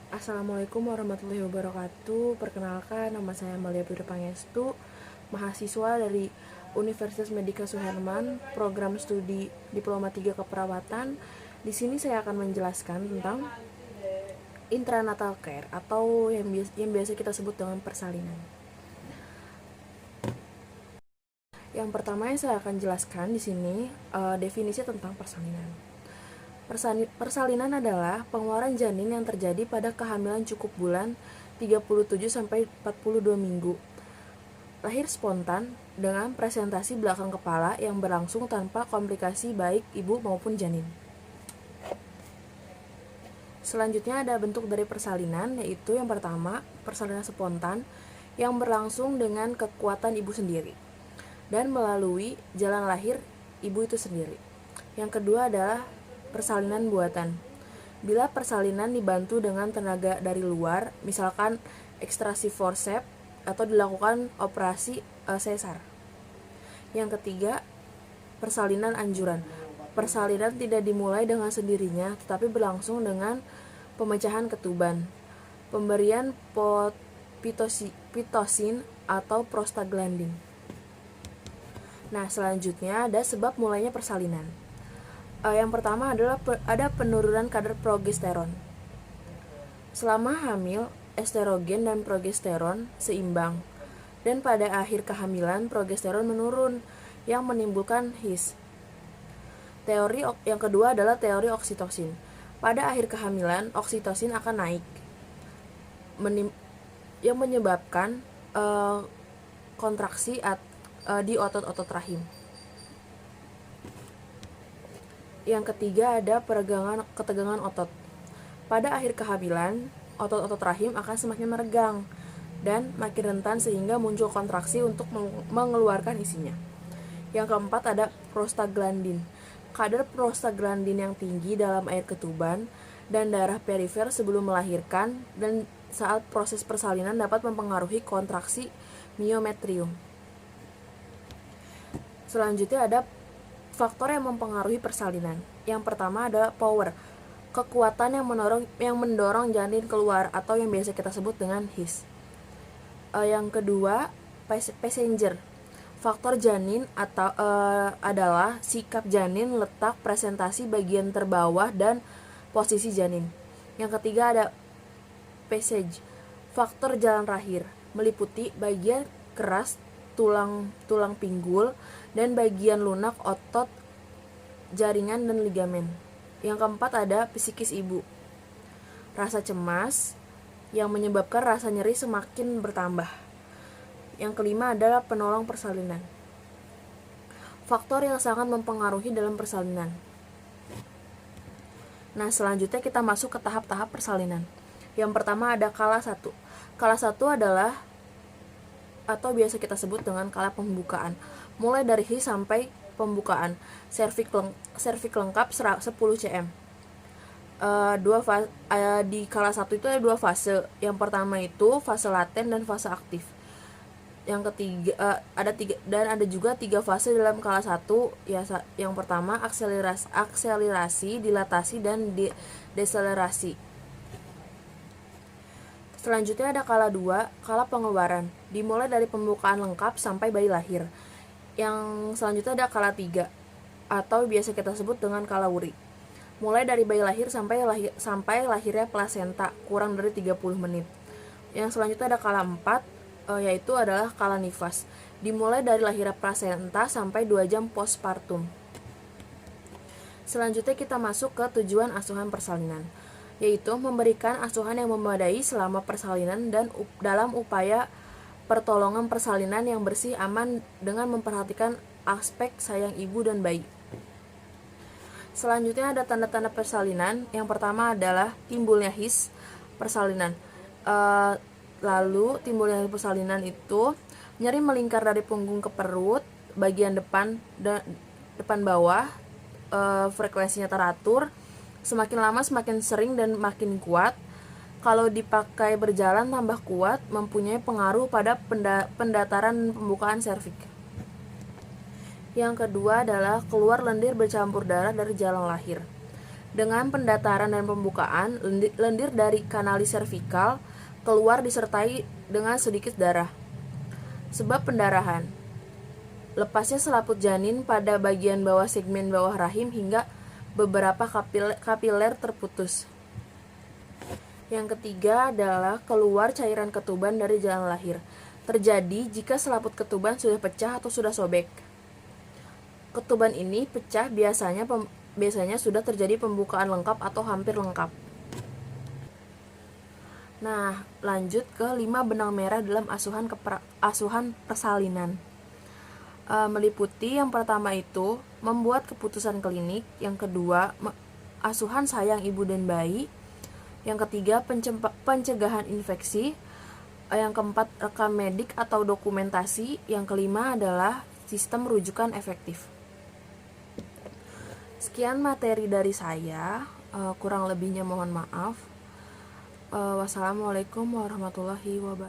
Assalamualaikum warahmatullahi wabarakatuh. Perkenalkan, nama saya Amalia Putri Pangestu, mahasiswa dari Universitas Medika Suherman, program studi Diploma 3 Keperawatan. Di sini saya akan menjelaskan tentang intranatal care atau yang biasa kita sebut dengan persalinan. Yang pertama yang saya akan jelaskan di sini definisi tentang persalinan. Persalinan adalah pengeluaran janin yang terjadi pada kehamilan cukup bulan 37-42 minggu. Lahir spontan dengan presentasi belakang kepala yang berlangsung tanpa komplikasi baik ibu maupun janin. Selanjutnya ada bentuk dari persalinan, yaitu yang pertama, persalinan spontan yang berlangsung dengan kekuatan ibu sendiri dan melalui jalan lahir ibu itu sendiri. Yang kedua adalah persalinan buatan. Bila persalinan dibantu dengan tenaga dari luar, misalkan ekstraksi forceps atau dilakukan operasi sesar. Yang ketiga, persalinan anjuran. Persalinan tidak dimulai dengan sendirinya, tetapi berlangsung dengan pemecahan ketuban, pemberian pitocin atau prostaglandin. Nah, selanjutnya ada sebab mulainya persalinan. Yang pertama adalah ada penurunan kadar progesteron. Selama hamil, estrogen dan progesteron seimbang, dan pada akhir kehamilan progesteron menurun yang menimbulkan HIS. Teori yang kedua adalah teori oksitosin. Pada akhir kehamilan, oksitosin akan naik, yang menyebabkan kontraksi di otot-otot rahim. Yang ketiga ada ketegangan otot. Pada akhir kehamilan, otot-otot rahim akan semakin meregang dan makin rentan sehingga muncul kontraksi untuk mengeluarkan isinya. Yang keempat ada prostaglandin. Kadar prostaglandin yang tinggi dalam air ketuban dan darah perifer sebelum melahirkan dan saat proses persalinan dapat mempengaruhi kontraksi miometrium. Selanjutnya ada faktor yang mempengaruhi persalinan. Yang pertama adalah power, kekuatan yang mendorong janin keluar atau yang biasa kita sebut dengan HIS. Yang kedua, passenger. Faktor janin adalah sikap janin, letak, presentasi bagian terbawah dan posisi janin. Yang ketiga ada passage. Faktor jalan lahir meliputi bagian keras tulang pinggul dan bagian lunak otot, jaringan dan ligamen. Yang keempat ada psikis ibu. Rasa cemas yang menyebabkan rasa nyeri semakin bertambah. Yang kelima adalah penolong persalinan. Faktor yang sangat mempengaruhi dalam persalinan. Nah, selanjutnya kita masuk ke tahap-tahap persalinan. Yang pertama ada kala 1. Kala 1 adalah atau biasa kita sebut dengan kala pembukaan. Mulai dari HIS sampai pembukaan. Serviks lengkap 10 cm. Di kala 1 itu ada 2 fase. Yang pertama itu fase laten dan fase aktif. Yang ketiga ada juga 3 fase dalam kala 1. Yang pertama akselerasi, dilatasi dan deselerasi. Selanjutnya ada kala 2, kala pengeluaran. Dimulai dari pembukaan lengkap sampai bayi lahir. Yang selanjutnya ada kala 3 atau biasa kita sebut dengan kala wuri. Mulai dari bayi lahir sampai lahirnya plasenta kurang dari 30 menit. Yang selanjutnya ada kala 4, yaitu adalah kala nifas. Dimulai dari lahirnya plasenta sampai 2 jam postpartum. Selanjutnya kita masuk ke tujuan asuhan persalinan, yaitu memberikan asuhan yang memadai selama persalinan dan dalam upaya pertolongan persalinan yang bersih, aman dengan memperhatikan aspek sayang ibu dan bayi. Selanjutnya ada tanda-tanda persalinan. Yang pertama adalah timbulnya HIS persalinan. Lalu timbulnya persalinan itu nyeri melingkar dari punggung ke perut, bagian depan bawah, frekuensinya teratur, semakin lama semakin sering dan makin kuat. Kalau dipakai berjalan tambah kuat, mempunyai pengaruh pada pendataran pembukaan serviks. Yang kedua adalah keluar lendir bercampur darah dari jalan lahir. Dengan pendataran dan pembukaan, lendir dari kanali servikal keluar disertai dengan sedikit darah. Sebab pendarahan: lepasnya selaput janin pada bagian bawah segmen bawah rahim hingga beberapa kapiler terputus. Yang ketiga adalah keluar cairan ketuban dari jalan lahir. Terjadi jika selaput ketuban sudah pecah atau sudah sobek. Ketuban ini pecah biasanya sudah terjadi pembukaan lengkap atau hampir lengkap. Nah, lanjut ke 5 benang merah dalam asuhan persalinan. Meliputi yang pertama itu membuat keputusan klinik, yang kedua asuhan sayang ibu dan bayi, yang ketiga pencegahan infeksi, yang keempat rekam medik atau dokumentasi, yang kelima adalah sistem rujukan efektif. Sekian materi dari saya, kurang lebihnya mohon maaf. Wassalamualaikum warahmatullahi wabarakatuh.